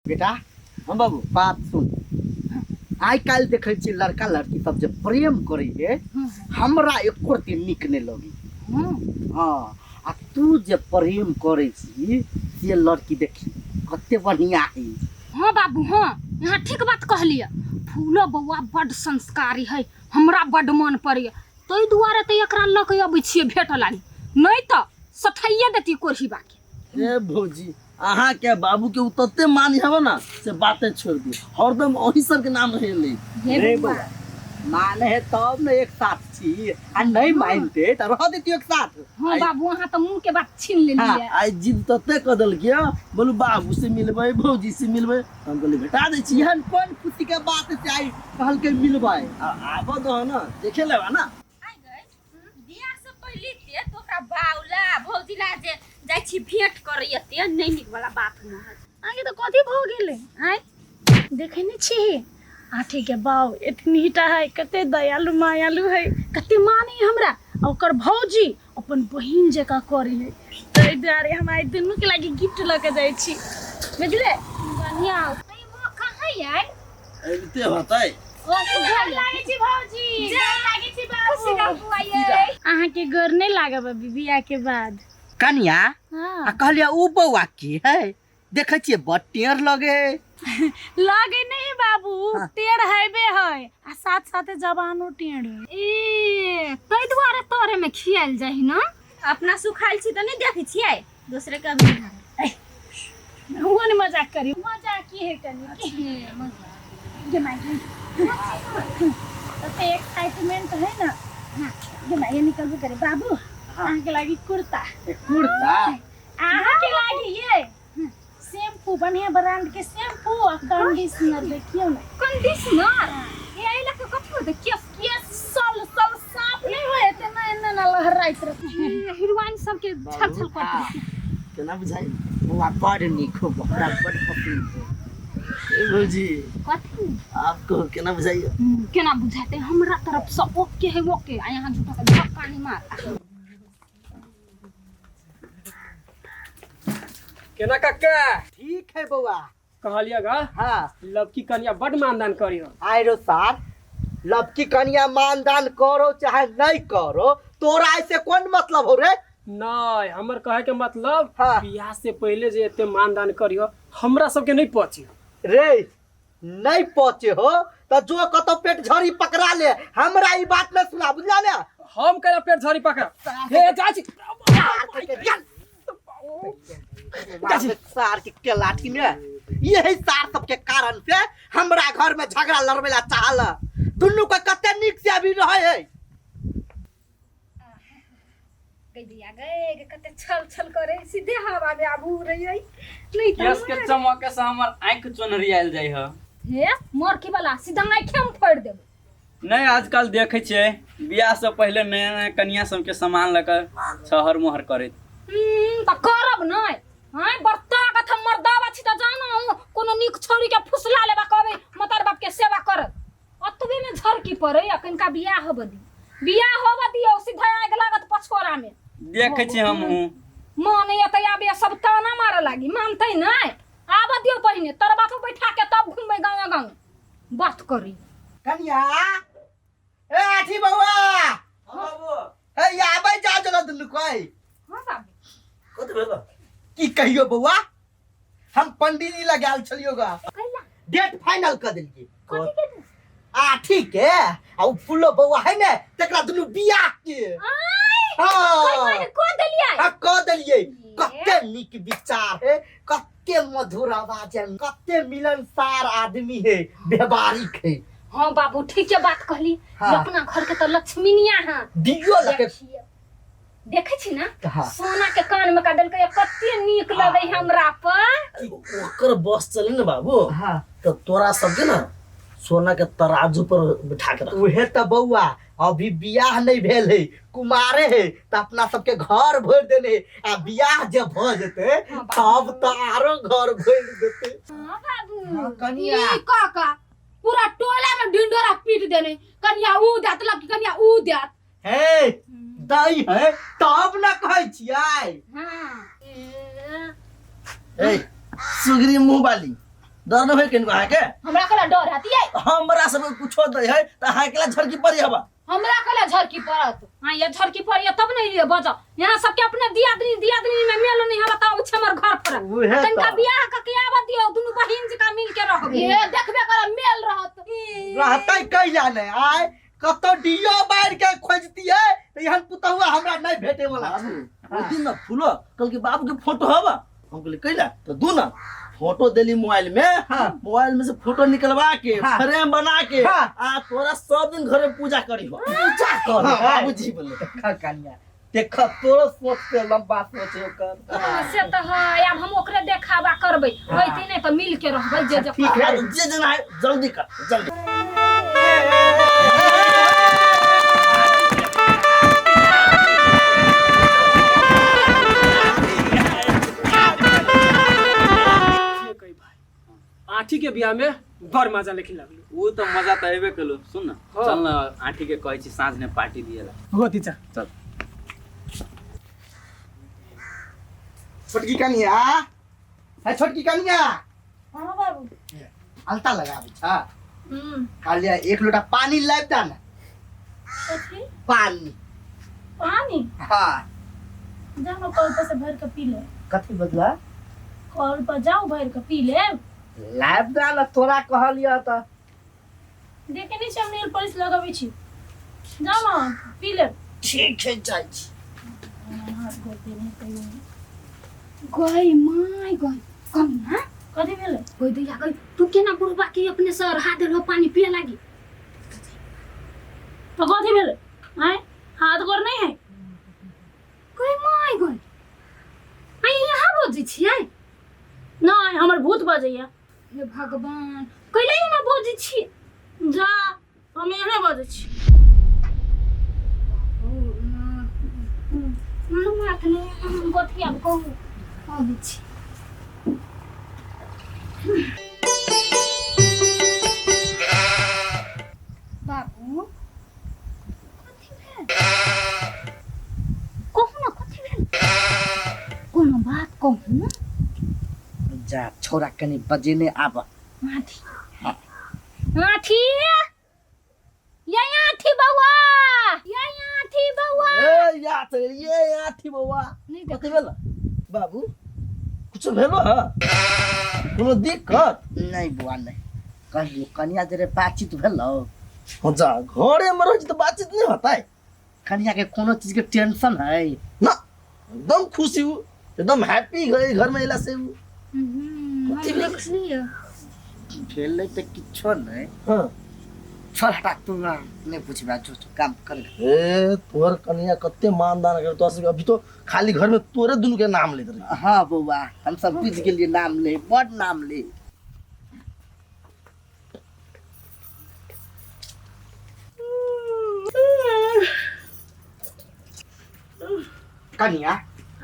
बेटा हम बाबू बात सुन आइ काल्हि देखै छी लड़का लड़की सब जे प्रेम करैए हमरा एको रती नीक नहीं लगी। हाँ आ तू जे प्रेम करे छी से लड़की देखी कते बढ़िया है। हाँ बाबू हाँ यहाँ ठीक बात कहलिए। फूलो बउआ बड़ संस्कारी है, हमरा बड़ मन पड़े ताहि दुआरे तो एकरा ल के अबै छिए भेट लागी, नहीं तो सठाइए देती कोरही बाकी। ए भौजी अहाँ के बाबू के उतते मान हवे ना से बातें छोड़ दी, हरदम वही सर के नाम रहे ले। रे बउआ माने है तब न एक साथ छी आ नहीं मानते त रह देती एक साथ। हाँ बाबू अहाँ तो मुंह के बात छीन ले लिए। आई जिद तते कदल गया बोलू बाबू से मिलबे भौजी से मिलबे, हम कहले बेटा दे छी यहन कौन खुशी के बात से आई कहल के मिलबै आबो दो ना देखे लेबा ना। आई गई बियाह से पहले ते तोरा बाउला भौजीला जे जाई छी भेंट करैते नहीं निक वाला बात न है। आगे तो कथी भ गेले आई देखे नहीं छी आठी के बाऊ इतनीटा है, कते दयालु मायालु है, कते मानी हमरा ओकर भौजी अपन बहिन जका करे है। तै दुआरे हम आई दुनू के लागी गिफ्ट लेके जाई छी बुझले। बढ़िया तै मो कहां यार एते होतै ओ घर लागे छी भौजी जय लागे छी बाबू खुशी का बुआइए अहाँ के घर नहीं लागे बा बियाह के बाद कन्या। हां आ कहलिया उ बउआ की है देखे छिए बड़ टेढ़ लगे लागे नहीं बाबू टेढ़ हैबे है आ साथ साथे जवानो टेढ़ है। ए तै दुआरे तोरे में खियाल जाही ना अपना सुखाइल छी त नहीं देखै छियै दूसरे का भी हुआ ने मजाक करी मजाक की है कनी मजाक जे माई तो एक्साइटमेंट है ना। हां जे माई निकलबे करे बाबू अहाँ के लागी कुर्ता कुर्ता अहाँ के लागी ये शैम्पू बढ़िया ब्रांड के शैम्पू और कंडीशनर देखियो ना कंडीशनर ये आई लक कथि होते केस सल साफ नहीं होए त ना ना लहराइत रहे हिरवाइन सब के छल छल करते केना बुझाई बउआ बड़ नीक हो बड़ा बड़ पसंद है। ए भौजी कथि आपको केना बुझाई केना बुझाते हमरा तरफ से ओके है ओके आ यहां झूठा का धक्का नहीं मार। केना काका ठीक है बउआ कहलिया गा हाँ लवकी कन्या बड़ मानदान करियो। आइ रो सार लबकी कन्या मानदान करो चाहे नहीं करो तोरा ऐसे कौन मतलब हो रे। नहीं हमर कहे के मतलब हाँ। बियाह से पहले जे एते मानदान करियो हमरा सबके नहीं पचियो रे नहीं पहुंचे हो तो जो कतो पेट झड़ी पकड़ा ले हमरा ई बात न सुना बुझला ले। हम करा पेट झड़ी पकड़ हे चाची सार के लाठी में यही सार सबके कारण से हमरा घर में झगड़ा लड़वेला चाहल दुनू को कते निक से अभी रहे है। कह दिया गए कते छल छल करे सीधे हवा में आबू रही है नहीं केस के चमके से हमर आंख चोनरी आइल जाय ह। हे मोर की वाला सीधा आंखें में फोड़ देबो। नहीं आजकल देखे छिए बियाह से पहले नया नया कन्या सबके सामान लेकर छहर मोहर करे त करब नहीं हां बर्ता का हम मर्दावा छी त जानो कोनो निक छोरी के फुसला लेबा कहबे मतर बाप के सेवा कर अतबे में झरकी पड़े अखन का बियाह होब दियो सीधा आग लागत पछोरा में देखे छी हम मन ये त आबे सब ताना मारे लागी मानतै नहीं आब दियो पहिने तोर बाप बैठा के तब घुमबै गांव बात करी कन्या ए आठी बउआ बाबू ए आबै जा जला दुनू कोई। हां बाबू कत भेल की कहियो बउआ हम पंडित जी लगाल छलियो गा कैला डेट फाइनल कर देलिए कथि के आठी के आ उ फुल्लो बउआ है ने तकरा दुनू बियाह के हां को देलियै आ कह देलिए कते निक विचार है कते मधुर आवाज है कते मिलनसार आदमी है व्यवहारिक है। हां बाबू ठीक है बात कहली हाँ। अपना घर के तो लक्ष्मीनिया है दियो लगे देखे छी ना हाँ। सोना के कान में का देल के कते नीक लगे हमरा पर ओकर बस चले न बाबू हाँ तो तोरा सबके ना सोना के तराजू पर बिठा के रख। उहे त बउआ अभी बियाह नहीं भेल है कुमारे है त अपना सबके घर भर देने आ बियाह जब भ जेते तब त आरो घर भर देते। हां बाबू हाँ, कन्या। ई काका पूरा टोला में ढिंडोरा पीट देने कन्या ऊ देत लग कन्या ऊ देत हे दई है तब न कहै छियै। हां ए सुगरी मुंह वाली डर न भई किनको आके हमरा कला डर हती है हमरा सब कुछो दे है त अहाँ केला झरकी पड़ी हवा हमरा कला झरकी पड़त हां ये झरकी पड़िए तब नहीं लिए बजा यहां सबके अपने दियादनी में मेल नहीं है बताओ छ हमर घर पर उहे तनका त बियाह क के आवा दियो दुनु बहिन जका मिल के रहबे ये देखबे कर मेल रहत रहतै कैला नहीं आय कतो डियो बाहर के खोजती है तो यहाँ पुतहुआ हमरा नहीं भेटे वाला वो दिन ना फूलो कल के बाबू के फोटो हवा हम कहले कैला तो दू ना फोटो देली मोबाइल में मोबाइल में से फोटो निकलवा के फ्रेम बना के आ तोरा सब दिन घर में पूजा करी हो पूजा कर बाबूजी बोले देखा कन्या देखा तोरो सोच के लंबा सोचे कर से त है अब हम ओकरे देखावा करबै होइते नहीं त मिल के रहबै जे जे ठीक है जे जना है जल्दी कर जल्दी आठी के बियाह में बड़ मजा लेकिन लगलो वो तो मजा तो हेबे कलो सुन ना हाँ। चल ना आठी के कहै छी साँझ ने पार्टी दिएला होती चा चल छोटकी कन्या है छोटकी कन्या हां बाबू अलता लगा बिछा कालिया एक लोटा पानी लाइब दा ना कथी पानी पानी हां जाओ कल पर से भर के पी ले कथी बदला कल पर जाओ भर के पी ले लाइब दा ना तोरा कहलिया त देखे नहीं हम नेल पॉलिश लगाबै छी जाओ ना पी ले ठीक है जाई हाथ गोते नहीं कहियो गई माय गई कम ना कथी भेले कोई दैया गई तू केना बुढ़बा के अपने सर हाथ देलो पानी पिए लागी तो कथी भेले हैं हाथ गोर नहीं है कोई माय गई आई यहाँ बोझी छियै नहीं हमर भूत बजैया हे भगवान कैले ना बोझी छी जा हम एहने बजै छी मालूम है कि नहीं कथी अब कहू आबै छी बाबू कथी भेल कहू ना कथी भेल कोनो बात कहू ना जा छोरा कनी बजेने आब आठी आठी ये आठी बउआ ये आठी बउआ ये आठी बउआ नहीं कथी भेल बाबू कुछ भेलो ह कोनो दिक्कत नहीं बुआ नहीं कहलियो कन्या जरे बातचीत भेलो हो जा घरे में रह तो बातचीत नहीं होता है कन्या के कोनो चीज के टेंशन है ना एकदम खुशी हूँ एकदम हैप्पी घर में इला से हूँ कथी भेल खेले तो किछो नहीं हाँ छोड़ हटा तू ना नहीं पूछबा जो काम कर ए तोर कन्या कत्ते मानदान कर तो अभी तो खाली घर में तोरे दुनु के नाम लेत रही हाँ बउआ हम सब बुझ गेलिए नाम ले बड़ नाम ले कन्या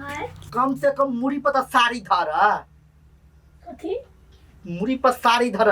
आय कम से कम मुड़ी पर तो साड़ी धर कथी मुड़ी पर साड़ी धर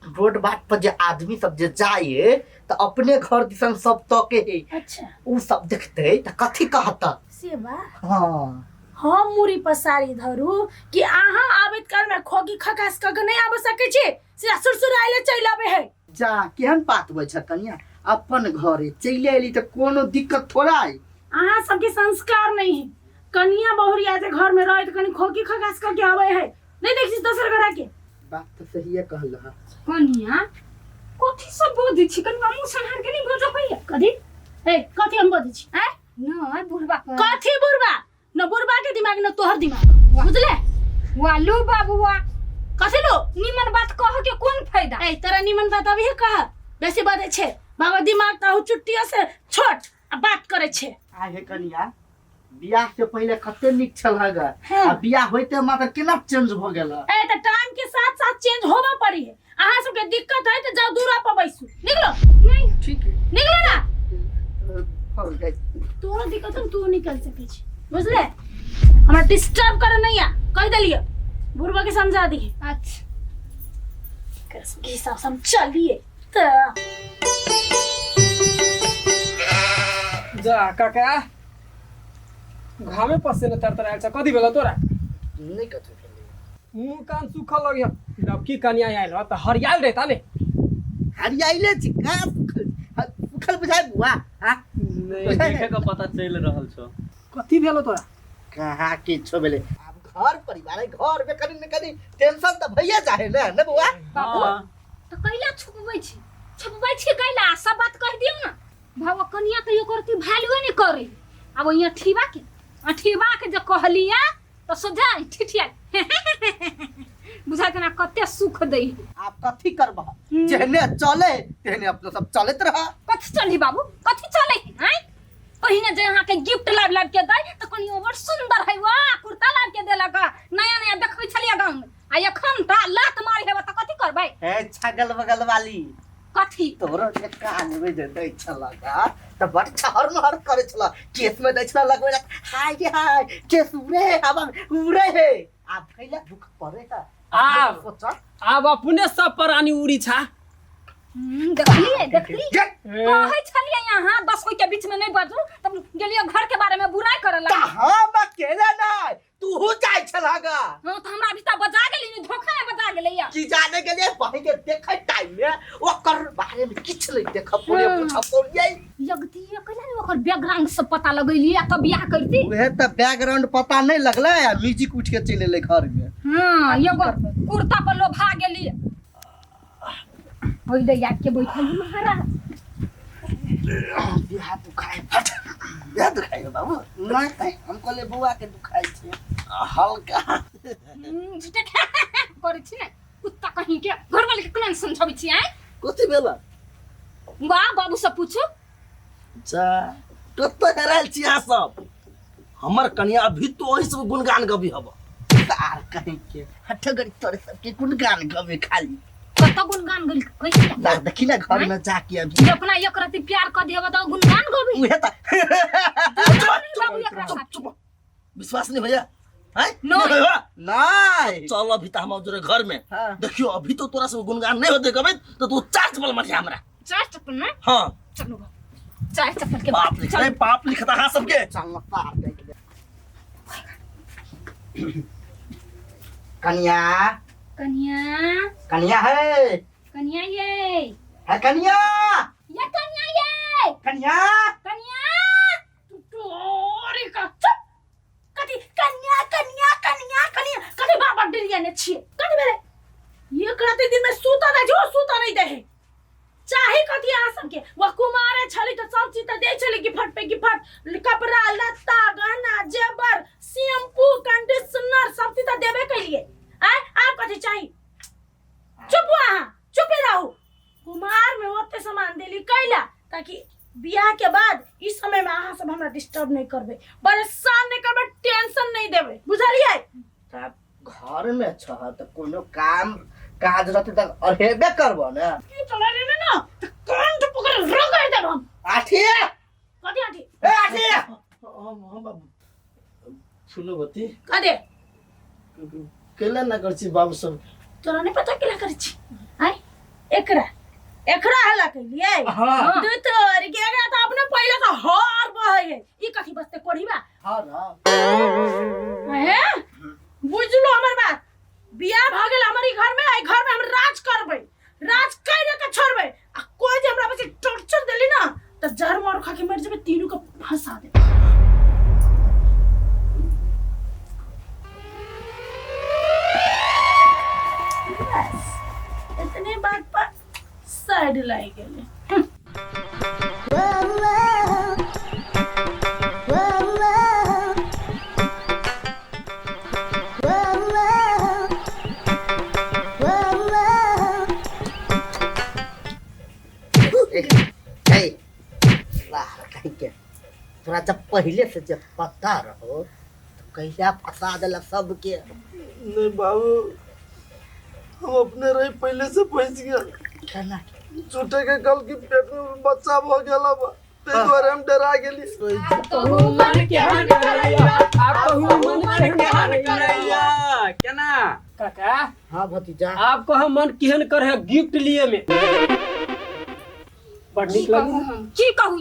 रोड बाट पर जे आदमी सब जे जाए तो अपने घर दिसन सब तके है अच्छा उ सब देखते त कथी कहता सेवा हाँ हम मुरी पर साड़ी धरू कि अहाँ आबैत काल में खोगी खकास क के नहीं आब सकै छी से सुरसुर आइले चलि आबे है जा केहन बात होइ छ कन्या अपन घरे चलि अयली त कोनो दिक्कत थोड़ा है अहाँ सबके संस्कार नहीं है कनिया बहुरिया जे घर में रहे तो कनी खोगी खकास क के आबे है नहीं देखिस दोसर घरा के बात तो सही है कहला कनिया कथी सब बोझी छी कनिया मुंह संहार के नहीं बोझो कहिया कथी ए कथी हम बोझी छी हैं न बुढ़बा कथी बुढ़बा न बुढ़बा के दिमाग न तोहर दिमाग बुझले वालू बाबुआ कथी लो निमन बात कह के कोन फायदा ए तेरा निमन बात अभी कह बेसी बात छे बाबा दिमाग ताहु चुट्टिया से छोट आ बात करे छे आ हे कन्या बियाह से पहले कते निक छलह ग हाँ। आ बियाह होइते मात्र केना चेंज भ गेल ए त टाइम के साथ साथ चेंज होबा पड़ी है अहाँ सबके दिक्कत है तो जाओ दूरा पर बैसू निकलो नहीं ठीक है निकलो ना हो गई तोरा दिक्कत है तू निकल सके छी बुझले हमरा डिस्टर्ब करे नहीं आ कह देलिए बुढ़वा के समझा दी अच्छा कसम के हिसाब से हम चलिए त जा काका घामे पसे न तरतर आइल छ कथी भेल तोरा नहीं कथी भेलै मुंह कान सुखल लगिया अब की कनिया आयल हो तो हरियाल रहता ने हरियाइले छी का सुखल बुझाइ बुआ हां नहीं देखे का पता चल रहल छ कथी भेलो तोरा कहाँ के छो बेले अब घर परिवार है घर में कनी न कनी टेंशन त भइए जाहे न बुआ हां तो कैला छुपबै छी कैला सब बात कह दियौ ना भाव कनिया तो यो करती वैल्यू नहीं करे अब यहाँ ठीबा के जो कहलिया तो सोझा ठिठिया बुझा के ना कते सुख दे आप कथी करबह जेहने चले तेहने अपना सब चलत रह कथी चली बाबू कथी चले हैं पहिने जे अहाँ के गिफ्ट लाब के दई तो कनी ओवर सुंदर है वाह कुर्ता लाब के देलक नया नया देखबै छलिया गांव में आ एखन ता लात मारी हेबा त कथी करबै ए छगल बगल वाली कथी तोरो जे कान में जे दै छला का त बड़ छहर महर करे छला केस में दै छला लगबै हाय गे हाय केस उड़े हवा उड़े है आप कैला दुख पड़े का आब सोचा अब अपने सब प्राणी उड़ी छा देखली कहै छलिए यहाँ 10 कोई के बीच में नहीं बाजू तब गेलिए घर के बारे में बुराई करे त लगा हम अकेले नहीं तू हो जाय छलागा हां तो हमरा अभी त बजा गेली धोखा में बजा गेलै या की जाने के लिए भाई के देखे टाइम में ओकर बारे में किछ नहीं देख पड़े पूछा पड़िए यगती कैला नहीं ओकर बैकग्राउंड से पता लगैली तब बियाह करती उहे त बैकग्राउंड पता नहीं लगले आ म्यूजिक उठ के चले ले घर में हां एगो कुर्ता पर लोभा गेली होई दे याद के बैठल महाराज बिहार दुखाए फट बिहार दुखाए बाबू नहीं त हमको ले बुआ के दुखाए छे हल्का झुटे करे छी ने कुत्ता कहीं के घर वाले के कोन समझाबै छी आय कथि बेला वाह बाबू से पूछो अच्छा कत हेराल छी अहाँ सब हमर कन्या अभी तो ओहि सब गुणगान गबी हब तार कहीं के हठगड़ी तोरे सबके गुणगान गवे खाली कत गुणगान गल कैसे ना देखी ना घर में जाके अभी जब अपना एक रति प्यार कर देबा त गुणगान गबी उहे त बाबू एकरा साथ चुप विश्वास नहीं भैया हैं नहीं। नहीं भैया नहीं चल अभी त हम जोरे घर में हाँ। देखियो अभी तो तोरा सब गुणगान नहीं होते गबे तो तू चार चपल मार हमरा चाय चप्पल में हां चलो चाय चप्पल के पाप बाद लिखा है पाप लिखता हां सबके चल तार देख ले कन्या कन्या कन्या है कन्या ये है कन्या कन्या ये कन्या कन्या तोरी का चुप कथी कन्या कन्या कन्या कन्या कथी बाबा डरिया ने छिए कथी भेले ये करते दिन में सूता ना जो सूता नहीं दे चाहे कथी आ सबके वो कुमारे छली तो सब चीज तो दे छली गिफ्ट पे गिफ्ट कपड़ा लत्ता गहना जेवर शैम्पू कंडीशनर सब चीज तो देबे के लिए आय आप कथी चाहिए चुप वहां चुप रहो कुमार में ओते सामान देली कैला ताकि बियाह के बाद इस समय में अहाँ सब हमरा डिस्टर्ब नहीं करबे परेशान नहीं करबे टेंशन नहीं देबे बुझलिए तब घर में छह त कोनो काम काज रहते त अहेबे करबो ना की चला रे ना तो कान तो पकड़ रगड़ देब हम आठी कथी आठी ए आठी हम बाबू फुलवती कदे केला ना करछी बाबू सब तोरा नहीं पता केला करे छी आय एकरा हला के लिए हां दू तोर के एकरा तो अपने पहले का हार बहे है ई कथी बसते कोढ़ीबा हां ना है बुझलो हमर बात बियाह भ गेल हमर ई घर में आई घर में हम राज करबै राज कैरे के छोड़बै आ कोई जे हमरा पे टॉर्चर देली ना तो जहर मार खा के मर जेबे तीनों को फंसा दे इतने बात पर साइड लाई गेले तोरा जब पहले से जब पता रहो तो कैसा फंसा देला सबके नहीं बाबू हम अपने रही पहले से फंस गया केना झूठे के कल की पेट में बच्चा हो गेला बा ते द्वारे हम डरा गेली केना काका हां भतीजा आपको हम मन केहन कर है गिफ्ट लिए में बड़ नीक लगी की कहू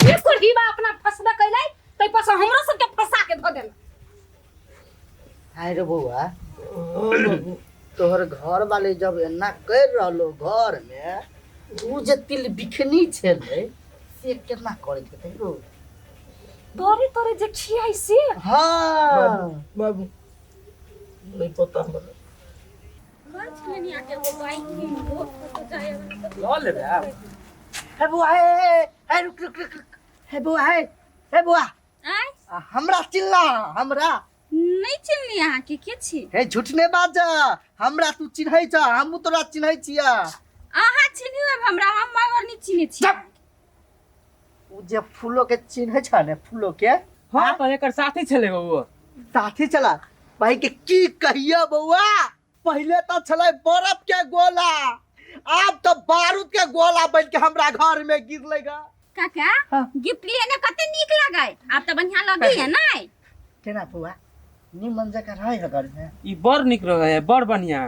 ये कोढ़ीबा अपना फसबा कैलै तै पास हमरा सबके फंसा के ध देला हाय रे बउआ तोहर घर वाले जब एना कर रहलो घर में उ जे तिल बिखनी छले से केना करे के रो तोरे तोरे जे छियै से हाँ बाबू नहीं पता हमरा हे बुआ हे रुक रुक रुक रुक। हे बुआ हे बुआ आय हमरा चिल्ला हमरा नहीं चिन्हली अहाँ के छी हे झूठ ने बाज हमरा तू चिन्है छ हमहु तोरा चिन्है छिया अहाँ चिन्हू अब हमरा हम मगर नहीं चिन्हे छी चुप उ जे फूलो के चिन्है छ ने फूलो के हाँ तो एकर साथी छले वो साथी चला भाई के की कहियो बउआ पहले तो छलै बर्फ के गोला अब तो बारूद के गोला बन के हमरा घर में गिरलेगा काका हाँ। गिफ्ट लिए ने कते नीक लागै आप तो बढ़िया लगी है ना केना बुआ निमन जका रहै है घर में ई बड़ निक रहे है बड़ बढ़िया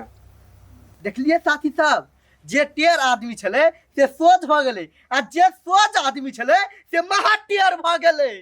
देखलिए साथी सब जे टेर आदमी छले से सोच भ गेलै आ जे सोच आदमी छले से महाटेर भ गेलै